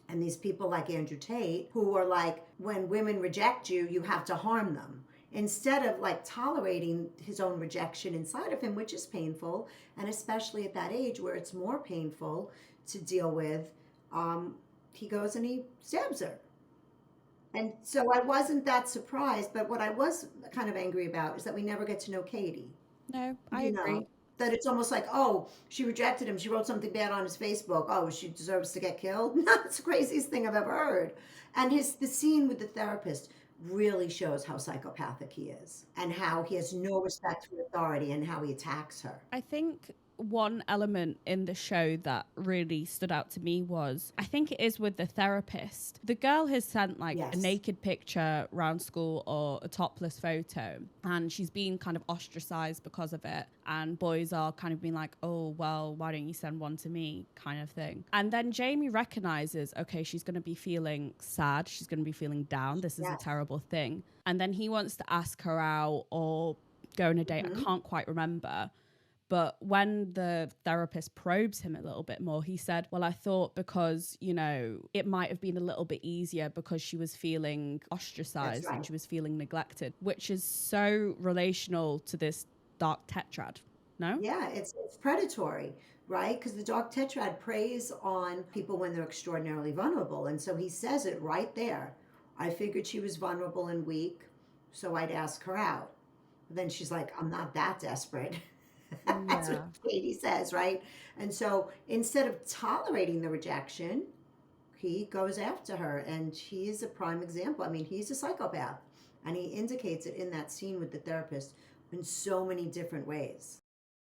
And these people like Andrew Tate, who are like, when women reject you, you have to harm them. Instead of like tolerating his own rejection inside of him, which is painful, and especially at that age where it's more painful to deal with, um, he goes and he stabs her. And so I wasn't that surprised, but what I was kind of angry about is that we never get to know Katie. No, I You know, agree. that it's almost like, oh, she rejected him. She wrote something bad on his Facebook. Oh, she deserves to get killed. That's the craziest thing I've ever heard. And the scene with the therapist really shows how psychopathic he is and how he has no respect for authority and how he attacks her. I think one element in the show that really stood out to me was I think it is with the therapist. The girl has sent like a Yes. naked picture around school or a topless photo, and she's been kind of ostracized because of it. And boys are kind of being like, oh, well, why don't you send one to me, kind of thing. And then Jamie recognizes, okay, she's going to be feeling sad. She's going to be feeling down. This is a Yes. terrible thing. And then he wants to ask her out or go on a date. I Hmm. can't quite remember. But when the therapist probes him a little bit more, he said, well, I thought because, it might have been a little bit easier because she was feeling That's ostracized and right. she was feeling neglected, which is so relational to this dark tetrad. No? Yeah, it's predatory, right? Because the Dark Tetrad preys on people when they're extraordinarily vulnerable. And so he says it right there. I figured she was vulnerable and weak, so I'd ask her out. Then she's like, I'm not that desperate. That's what Yeah. Katie says, right? And so instead of tolerating the rejection, he goes after her. And he's a prime example. I mean, he's a psychopath. And he indicates it in that scene with the therapist in so many different ways.